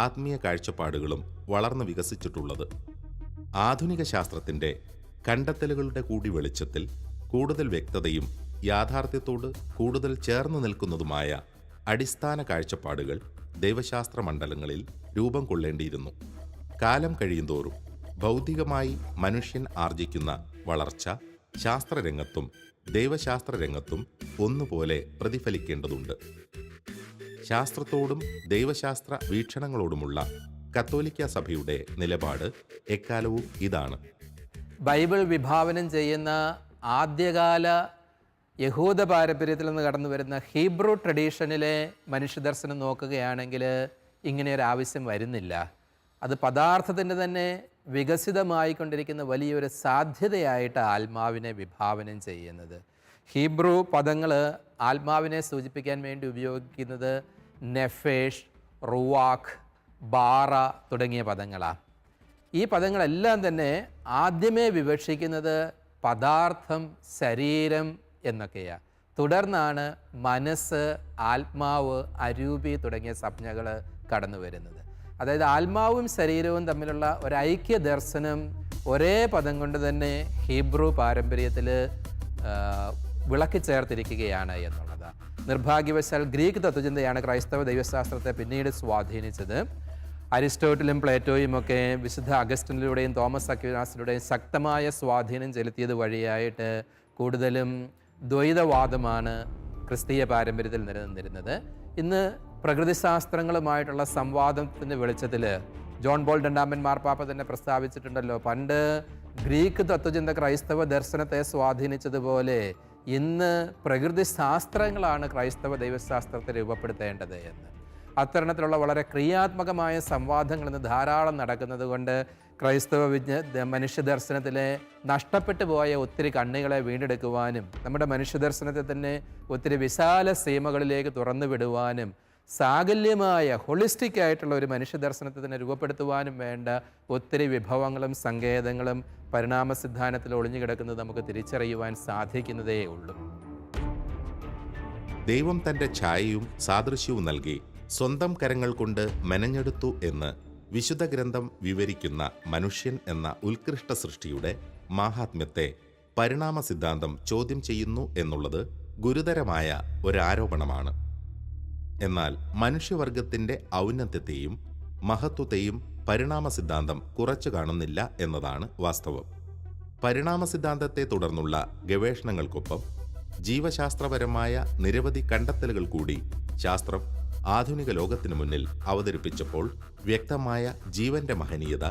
ആത്മീയ കാഴ്ചപ്പാടുകളും വളർന്നു വികസിച്ചിട്ടുള്ളത്. ആധുനിക ശാസ്ത്രത്തിൻ്റെ കണ്ടെത്തലുകളുടെ കൂടി വെളിച്ചത്തിൽ കൂടുതൽ വ്യക്തതയും യാഥാർത്ഥ്യത്തോട് കൂടുതൽ ചേർന്ന് നിൽക്കുന്നതുമായ അടിസ്ഥാന കാഴ്ചപ്പാടുകൾ ദൈവശാസ്ത്ര മണ്ഡലങ്ങളിൽ രൂപം കൊള്ളേണ്ടിയിരുന്നു. കാലം കഴിയുന്തോറും ഭൗതികമായി മനുഷ്യൻ ആർജിക്കുന്ന വളർച്ച ശാസ്ത്രരംഗത്തും ദൈവശാസ്ത്രരംഗത്തും ഒന്നുപോലെ പ്രതിഫലിക്കേണ്ടതുണ്ട്. ശാസ്ത്രത്തോടും ദൈവശാസ്ത്ര വീക്ഷണങ്ങളോടുമുള്ള കത്തോലിക്ക സഭയുടെ നിലപാട് എക്കാലവും ഇതാണ്. ബൈബിൾ വിഭാവനം ചെയ്യുന്ന ആദ്യകാല യഹൂദ പാരമ്പര്യത്തിൽ നിന്ന് കടന്നു വരുന്ന ഹീബ്രു ട്രഡീഷനിലെ മനുഷ്യദർശനം നോക്കുകയാണെങ്കിൽ ഇങ്ങനെയൊരു ആവശ്യം വരുന്നില്ല. അത് പദാർത്ഥത്തിൻ്റെ തന്നെ വികസിതമായിക്കൊണ്ടിരിക്കുന്ന വലിയൊരു സാധ്യതയായിട്ട് ആത്മാവിനെ വിഭാവനം ചെയ്യുന്നത്. ഹീബ്രു പദങ്ങൾ ആത്മാവിനെ സൂചിപ്പിക്കാൻ വേണ്ടി ഉപയോഗിക്കുന്നത് നെഫേഷ്, റുവാഖ്, ബാറ തുടങ്ങിയ പദങ്ങളാണ്. ഈ പദങ്ങളെല്ലാം തന്നെ ആദ്യമേ വിവക്ഷിക്കുന്നത് പദാർത്ഥം, ശരീരം എന്നൊക്കെയാണ്. തുടർന്നാണ് മനസ്സ്, ആത്മാവ്, അരൂപി തുടങ്ങിയ സംജ്ഞകൾ കടന്നു വരുന്നത്. അതായത് ആത്മാവും ശരീരവും തമ്മിലുള്ള ഒരു ഐക്യ ദർശനം ഒരേ പദം കൊണ്ട് തന്നെ ഹീബ്രു പാരമ്പര്യത്തിൽ വിളക്കി ചേർത്തിരിക്കുകയാണ് എന്നുള്ളത്. നിർഭാഗ്യവശാൽ ഗ്രീക്ക് തത്വചിന്തയാണ് ക്രൈസ്തവ ദൈവശാസ്ത്രത്തെ പിന്നീട് സ്വാധീനിച്ചത്. അരിസ്റ്റോട്ടിലും പ്ലേറ്റോയും ഒക്കെ വിശുദ്ധ അഗസ്റ്റിനിലൂടെയും തോമസ് അക്വിനാസിലൂടെയും ശക്തമായ സ്വാധീനം ചെലുത്തിയത് വഴിയായിട്ട് കൂടുതലും ദ്വൈതവാദമാണ് ക്രിസ്തീയ പാരമ്പര്യത്തിൽ നിലനിന്നിരുന്നത്. ഇന്ന് പ്രകൃതിശാസ്ത്രങ്ങളുമായിട്ടുള്ള സംവാദത്തിൻ്റെ വെളിച്ചത്തിൽ ജോൺ ബോൾ രണ്ടാമൻ മാർപ്പാപ്പ തന്നെ പ്രസ്താവിച്ചിട്ടുണ്ടല്ലോ, പണ്ട് ഗ്രീക്ക് തത്വചിന്ത ക്രൈസ്തവ ദർശനത്തെ സ്വാധീനിച്ചതുപോലെ ഇന്ന് പ്രകൃതി ശാസ്ത്രങ്ങളാണ് ക്രൈസ്തവ ദൈവശാസ്ത്രത്തെ രൂപപ്പെടുത്തേണ്ടത് എന്ന്. അത്തരണത്തിലുള്ള വളരെ ക്രിയാത്മകമായ സംവാദങ്ങൾ ഇന്ന് ധാരാളം നടക്കുന്നത് കൊണ്ട് ക്രൈസ്തവ മനുഷ്യ ദർശനത്തിലെ നഷ്ടപ്പെട്ടു പോയ ഒത്തിരി കണ്ണികളെ വീണ്ടെടുക്കുവാനും നമ്മുടെ മനുഷ്യ ദർശനത്തെ തന്നെ ഒത്തിരി വിശാല സീമകളിലേക്ക് തുറന്നു വിടുവാനും സാകല്യമായ ഹോളിസ്റ്റിക് ആയിട്ടുള്ള ഒരു മനുഷ്യ ദർശനത്തെ തന്നെ രൂപപ്പെടുത്തുവാനും വേണ്ട ഒത്തിരി വിഭവങ്ങളും സങ്കേതങ്ങളും പരിണാമ സിദ്ധാന്തത്തിൽ ഒളിഞ്ഞു കിടക്കുന്നത് നമുക്ക് തിരിച്ചറിയുവാൻ സാധിക്കുന്നതേ ഉള്ളൂ. ദൈവം തൻ്റെ ഛായയും സാദൃശ്യവും നൽകി സ്വന്തം കരങ്ങൾ കൊണ്ട് മെനഞ്ഞെടുത്തു എന്ന് വിശുദ്ധ ഗ്രന്ഥം വിവരിക്കുന്ന മനുഷ്യൻ എന്ന ഉത്കൃഷ്ട സൃഷ്ടിയുടെ മാഹാത്മ്യത്തെ പരിണാമ സിദ്ധാന്തം ചോദ്യം ചെയ്യുന്നു എന്നുള്ളത് ഗുരുതരമായ ഒരാരോപണമാണ്. എന്നാൽ മനുഷ്യവർഗത്തിൻ്റെ ഔന്നത്യത്തെയും മഹത്വത്തെയും പരിണാമ സിദ്ധാന്തം കുറച്ചു കാണുന്നില്ല എന്നതാണ് വാസ്തവം. പരിണാമ സിദ്ധാന്തത്തെ തുടർന്നുള്ള ഗവേഷണങ്ങൾക്കൊപ്പം ജീവശാസ്ത്രപരമായ നിരവധി കണ്ടെത്തലുകൾ കൂടി ശാസ്ത്രം ആധുനിക ലോകത്തിനു മുന്നിൽ അവതരിപ്പിച്ചപ്പോൾ വ്യക്തമായ ജീവന്റെ മഹനീയത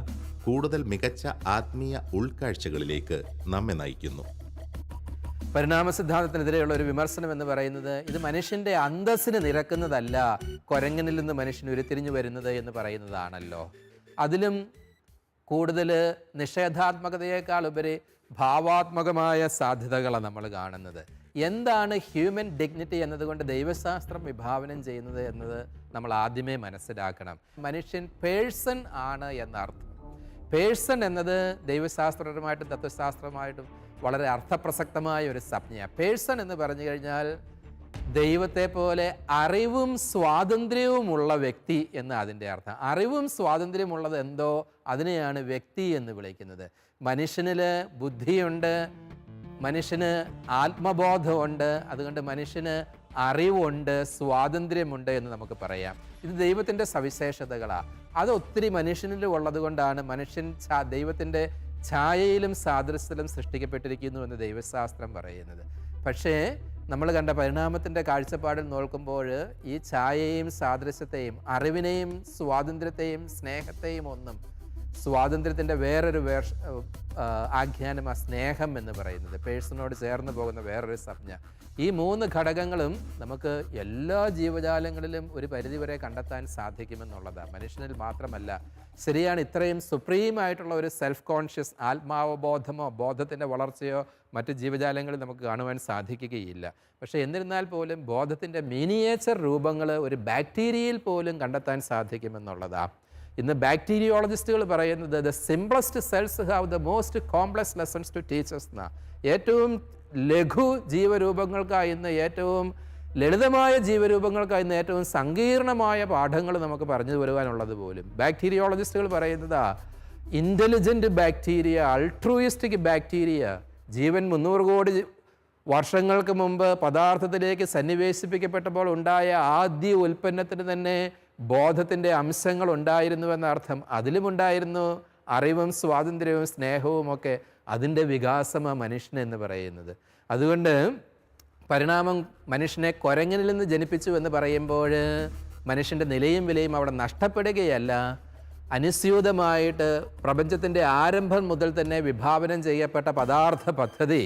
കൂടുതൽ മികച്ച ആത്മീയ ഉൾക്കാഴ്ചകളിലേക്ക് നമ്മെ നയിക്കുന്നു. പരിണാമ സിദ്ധാന്തത്തിനെതിരെയുള്ള ഒരു വിമർശനം എന്ന് പറയുന്നത് ഇത് മനുഷ്യൻ്റെ അന്തസ്സിന് നിരക്കുന്നതല്ല, കുരങ്ങനിൽ നിന്ന് മനുഷ്യൻ ഉരുത്തിരിഞ്ഞു വരുന്നത് എന്ന് പറയുന്നതാണല്ലോ. അതിലും കൂടുതൽ നിഷേധാത്മകതയേക്കാൾ ഉപരി ഭാവാത്മകമായ സാധ്യതകളാണ് നമ്മൾ കാണുന്നത്. എന്താണ് ഹ്യൂമൻ ഡിഗ്നിറ്റി എന്നതുകൊണ്ട് ദൈവശാസ്ത്രം വിഭാവനം ചെയ്യുന്നത് എന്നത് നമ്മൾ ആദ്യമേ മനസ്സിലാക്കണം. മനുഷ്യൻ പേഴ്സൺ ആണ് എന്നർത്ഥം. പേഴ്സൺ എന്നത് ദൈവശാസ്ത്രപരമായിട്ടും തത്വശാസ്ത്രമായിട്ടും വളരെ അർത്ഥപ്രസക്തമായ ഒരു സംജ്ഞയാണ്. പേഴ്സൺ എന്ന് പറഞ്ഞു കഴിഞ്ഞാൽ ദൈവത്തെ പോലെ അറിവും സ്വാതന്ത്ര്യവുമുള്ള വ്യക്തി എന്ന് അതിൻ്റെ അർത്ഥം. അറിവും സ്വാതന്ത്ര്യമുള്ളത് എന്തോ അതിനെയാണ് വ്യക്തി എന്ന് വിളിക്കുന്നത്. മനുഷ്യനിൽ ബുദ്ധിയുണ്ട്, മനുഷ്യന് ആത്മബോധമുണ്ട്, അതുകൊണ്ട് മനുഷ്യന് അറിവുണ്ട്, സ്വാതന്ത്ര്യമുണ്ട് എന്ന് നമുക്ക് പറയാം. ഇത് ദൈവത്തിൻ്റെ സവിശേഷതകളാണ്. അത് ഒത്തിരി മനുഷ്യനിൽ ഉള്ളത് കൊണ്ടാണ് മനുഷ്യൻ ദൈവത്തിൻ്റെ ഛായയിലും സാദൃശ്യത്തിലും സൃഷ്ടിക്കപ്പെട്ടിരിക്കുന്നു എന്ന് ദൈവശാസ്ത്രം പറയുന്നത്. പക്ഷേ നമ്മൾ കണ്ട പരിണാമത്തിൻ്റെ കാഴ്ചപ്പാടിൽ നോക്കുമ്പോൾ ഈ ഛായയെയും സാദൃശ്യത്തെയും അറിവിനെയും സ്വാതന്ത്ര്യത്തെയും സ്നേഹത്തെയും ഒന്നും, സ്വാതന്ത്ര്യത്തിൻ്റെ വേറൊരു ആഖ്യാനം ആ സ്നേഹം എന്ന് പറയുന്നത്, പേഴ്സണോട് ചേർന്ന് പോകുന്ന വേറൊരു സംജ്ഞ. ഈ മൂന്ന് ഘടകങ്ങളും നമുക്ക് എല്ലാ ജീവജാലങ്ങളിലും ഒരു പരിധിവരെ കണ്ടെത്താൻ സാധിക്കുമെന്നുള്ളതാണ്. മനുഷ്യനിൽ മാത്രമല്ല. ശരിയാണ്, ഇത്രയും സുപ്രീമായിട്ടുള്ള ഒരു സെൽഫ് കോൺഷ്യസ് ആത്മാവബോധമോ ബോധത്തിൻ്റെ വളർച്ചയോ മറ്റ് ജീവജാലങ്ങളിൽ നമുക്ക് കാണുവാൻ സാധിക്കുകയില്ല. പക്ഷേ എന്നിരുന്നാൽ പോലും ബോധത്തിൻ്റെ മിനിയേച്ചർ രൂപങ്ങൾ ഒരു ബാക്ടീരിയയിൽ പോലും കണ്ടെത്താൻ സാധിക്കുമെന്നുള്ളതാണ്. ഇന്ന് ബാക്ടീരിയോളജിസ്റ്റുകൾ പറയുന്നത് the simplest cells have the most complex lessons to teachers എന്നാണ്. ഏറ്റവും ലഘു ജീവരൂപങ്ങൾക്കായി ഇന്ന് ഏറ്റവും ലളിതമായ ജീവരൂപങ്ങൾക്കായി ഇന്ന് ഏറ്റവും സങ്കീർണമായ പാഠങ്ങൾ നമുക്ക് പറഞ്ഞു വരുവാനുള്ളത് പോലും ബാക്ടീരിയോളജിസ്റ്റുകൾ പറയുന്നതാ. ഇൻ്റലിജൻറ്റ് ബാക്ടീരിയ, അൾട്രൂയിസ്റ്റിക് ബാക്ടീരിയ, ജീവൻ 300 കോടി വർഷങ്ങൾക്ക് മുമ്പ് പദാർത്ഥത്തിലേക്ക് സന്നിവേശിപ്പിക്കപ്പെട്ടപ്പോൾ ഉണ്ടായ ആദ്യ ഉൽപ്പന്നത്തിന് തന്നെ ബോധത്തിൻ്റെ അംശങ്ങൾ ഉണ്ടായിരുന്നുവെന്നർത്ഥം. അതിലുമുണ്ടായിരുന്നു അറിവും സ്വാതന്ത്ര്യവും സ്നേഹവും ഒക്കെ. അതിൻ്റെ വികാസമാണ് മനുഷ്യനെന്ന് പറയുന്നത്. അതുകൊണ്ട് പരിണാമം മനുഷ്യനെ കുരങ്ങനിൽ നിന്ന് ജനിപ്പിച്ചു എന്ന് പറയുമ്പോൾ മനുഷ്യൻ്റെ നിലയും വിലയും അവിടെ നഷ്ടപ്പെടുകയല്ല, അനുസ്യൂതമായിട്ട് പ്രപഞ്ചത്തിൻ്റെ ആരംഭം മുതൽ തന്നെ വിഭാവനം ചെയ്യപ്പെട്ട പദാർത്ഥ പദ്ധതി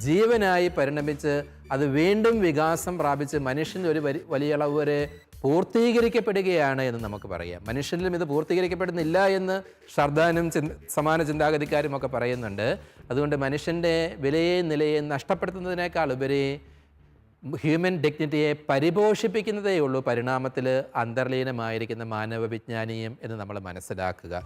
ജീവനായി പരിണമിച്ച് അത് വീണ്ടും വികാസം പ്രാപിച്ച് മനുഷ്യൻ ഒരു വലിയ അളവ് വരെ പൂർത്തീകരിക്കപ്പെടുകയാണ് എന്ന് നമുക്ക് പറയാം. മനുഷ്യനിലും ഇത് പൂർത്തീകരിക്കപ്പെടുന്നില്ല എന്ന് ഷർദാനും സമാന ചിന്താഗതിക്കാരും ഒക്കെ പറയുന്നുണ്ട്. അതുകൊണ്ട് മനുഷ്യൻ്റെ വിലയെയും നിലയെയും നഷ്ടപ്പെടുത്തുന്നതിനേക്കാൾ ഉപരി ഹ്യൂമൻ ഡിഗ്നിറ്റിയെ പരിപോഷിപ്പിക്കുന്നതേ ഉള്ളൂ പരിണാമത്തിൽ അന്തർലീനമായിരിക്കുന്ന മാനവ വിജ്ഞാനീയം എന്ന് നമ്മൾ മനസ്സിലാക്കുക.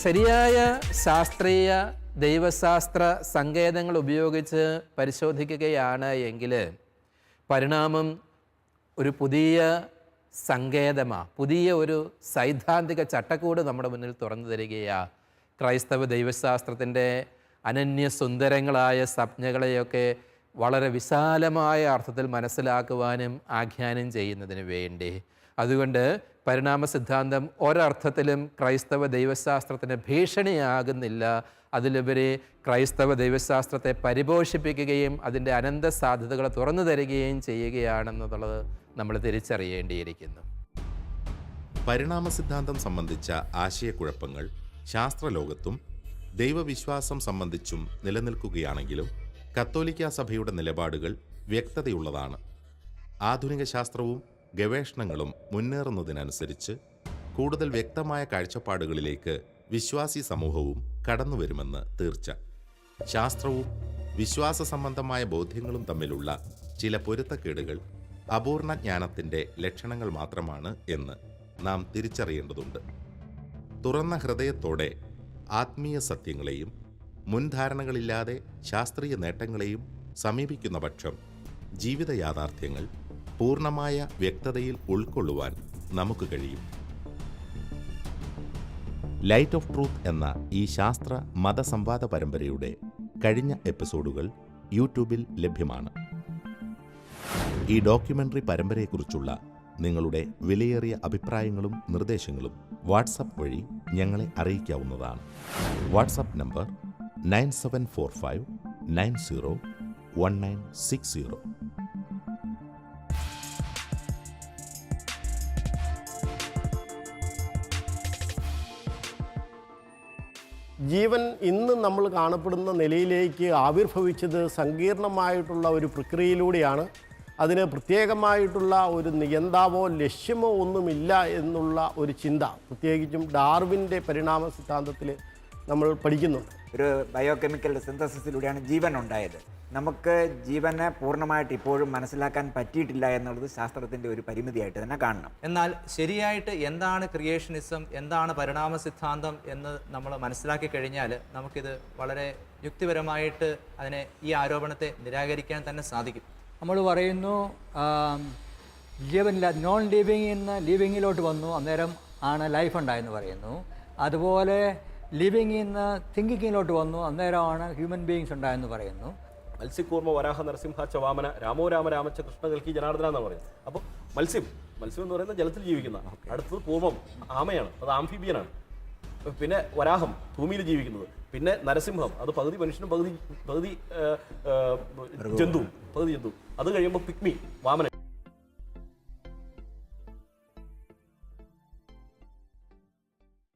ശരിയായ ശാസ്ത്രീയ ദൈവശാസ്ത്ര സങ്കേതങ്ങൾ ഉപയോഗിച്ച് പരിശോധിക്കുകയാണ് എങ്കിൽ പരിണാമം ഒരു പുതിയ സങ്കേതമാണ്, പുതിയ ഒരു സൈദ്ധാന്തിക ചട്ടക്കൂട് നമ്മുടെ മുന്നിൽ തുറന്നു തരികയാണ്. ക്രൈസ്തവ ദൈവശാസ്ത്രത്തിൻ്റെ അനന്യസുന്ദരങ്ങളായ സംജ്ഞകളെയൊക്കെ വളരെ വിശാലമായ അർത്ഥത്തിൽ മനസ്സിലാക്കുവാനും ആഖ്യാനം ചെയ്യുന്നതിന് വേണ്ടി. അതുകൊണ്ട് പരിണാമ സിദ്ധാന്തം ഒരർത്ഥത്തിലും ക്രൈസ്തവ ദൈവശാസ്ത്രത്തിന് ഭീഷണിയാകുന്നില്ല. അതിലുപരി ക്രൈസ്തവ ദൈവശാസ്ത്രത്തെ പരിപോഷിപ്പിക്കുകയും അതിൻ്റെ അനന്ത സാധ്യതകളെ തുറന്നു തരികയും ചെയ്യുകയാണെന്നുള്ളത് നമ്മൾ തിരിച്ചറിയേണ്ടിയിരിക്കുന്നു. പരിണാമ സിദ്ധാന്തം സംബന്ധിച്ച ആശയക്കുഴപ്പങ്ങൾ ശാസ്ത്രലോകത്തും ദൈവവിശ്വാസം സംബന്ധിച്ചും നിലനിൽക്കുകയാണെങ്കിലും കത്തോലിക്കാ സഭയുടെ നിലപാടുകൾ വ്യക്തതയുള്ളതാണ്. ആധുനിക ശാസ്ത്രവും ഗവേഷണങ്ങളും മുന്നേറുന്നതിനനുസരിച്ച് കൂടുതൽ വ്യക്തമായ കാഴ്ചപ്പാടുകളിലേക്ക് വിശ്വാസി സമൂഹവും കടന്നുവരുമെന്ന് തീർച്ച. ശാസ്ത്രവും വിശ്വാസ സംബന്ധമായ ബോധ്യങ്ങളും തമ്മിലുള്ള ചില പൊരുത്തക്കേടുകൾ അപൂർണ ജ്ഞാനത്തിൻ്റെ ലക്ഷണങ്ങൾ മാത്രമാണ് എന്ന് നാം തിരിച്ചറിയേണ്ടതുണ്ട്. തുറന്ന ഹൃദയത്തോടെ ആത്മീയ സത്യങ്ങളെയും മുൻധാരണകളില്ലാതെ ശാസ്ത്രീയ നേട്ടങ്ങളെയും സമീപിക്കുന്ന പക്ഷം ജീവിത യാഥാർത്ഥ്യങ്ങൾ പൂർണ്ണമായ വ്യക്തതയിൽ ഉൾക്കൊള്ളുവാൻ നമുക്ക് കഴിയും. ലൈറ്റ് ഓഫ് ട്രൂത്ത് എന്ന ഈ ശാസ്ത്ര മതസംവാദ പരമ്പരയുടെ കഴിഞ്ഞ എപ്പിസോഡുകൾ യൂട്യൂബിൽ ലഭ്യമാണ്. ഈ ഡോക്യുമെൻ്ററി പരമ്പരയെക്കുറിച്ചുള്ള നിങ്ങളുടെ വിലയേറിയ അഭിപ്രായങ്ങളും നിർദ്ദേശങ്ങളും വാട്സപ്പ് വഴി ഞങ്ങളെ അറിയിക്കാവുന്നതാണ്. WhatsApp number 9745901960. ജീവൻ ഇന്ന് നമ്മൾ കാണപ്പെടുന്ന നിലയിലേക്ക് ആവിർഭവിച്ചത് സങ്കീർണമായിട്ടുള്ള ഒരു പ്രക്രിയയിലൂടെയാണ്. അതിന് പ്രത്യേകമായിട്ടുള്ള ഒരു നിയന്താവോ ലക്ഷ്യമോ ഒന്നുമില്ല എന്നുള്ള ഒരു ചിന്ത പ്രത്യേകിച്ചും ഡാർവിൻ്റെ പരിണാമ സിദ്ധാന്തത്തിൽ നമ്മൾ പഠിക്കുന്നുണ്ട്. ഒരു ബയോകെമിക്കൽ സിന്തസിസിലൂടെയാണ് ജീവൻ ഉണ്ടായത്. നമുക്ക് ജീവനെ പൂർണ്ണമായിട്ട് ഇപ്പോഴും മനസ്സിലാക്കാൻ പറ്റിയിട്ടില്ല എന്നുള്ളത് ശാസ്ത്രത്തിൻ്റെ ഒരു പരിമിതിയായിട്ട് തന്നെ കാണണം. എന്നാൽ ശരിയായിട്ട് എന്താണ് ക്രിയേഷനിസം, എന്താണ് പരിണാമ സിദ്ധാന്തം എന്ന് നമ്മൾ മനസ്സിലാക്കി കഴിഞ്ഞാൽ നമുക്കിത് വളരെ യുക്തിപരമായിട്ട് ഈ ആരോപണത്തെ നിരാകരിക്കാൻ തന്നെ സാധിക്കും. നമ്മൾ പറയുന്നു ജീവനില്ല, നോൺ ലിവിങ്ങിൽ നിന്ന് ലിവിങ്ങിലോട്ട് വന്നു, അന്നേരം ആണ് ലൈഫ് ഉണ്ടായെന്ന് പറയുന്നു. അതുപോലെ ലിവിങ്ങിൽ നിന്ന് തിങ്കിങ്ങിലോട്ട് വന്നു, അന്നേരമാണ് ഹ്യൂമൻ ബീയിങ്സ് ഉണ്ടായെന്ന് പറയുന്നു. മത്സ്യക്കൂർമ്മ വരാഹ നരസിംഹ ച വാമന രാമോ രാമ രാമച്ച കൃഷ്ണ കൽക്കി ജനാർദ്ദന എന്നാണ് പറയുന്നത്. അപ്പോൾ മത്സ്യം എന്ന് പറയുന്നത് ജലത്തിൽ ജീവിക്കുന്ന, അടുത്തത് കൂർമ്മം ആമയാണ്, അത് ആംഫിബിയനാണ്. പിന്നെ വരാഹം ഭൂമിയിൽ ജീവിക്കുന്നത്, പിന്നെ നരസിംഹം അത് പകുതി മനുഷ്യനും പകുതി ജന്തുവും. അത് കഴിയുമ്പോൾ പിഗ്മി വാമനൻ,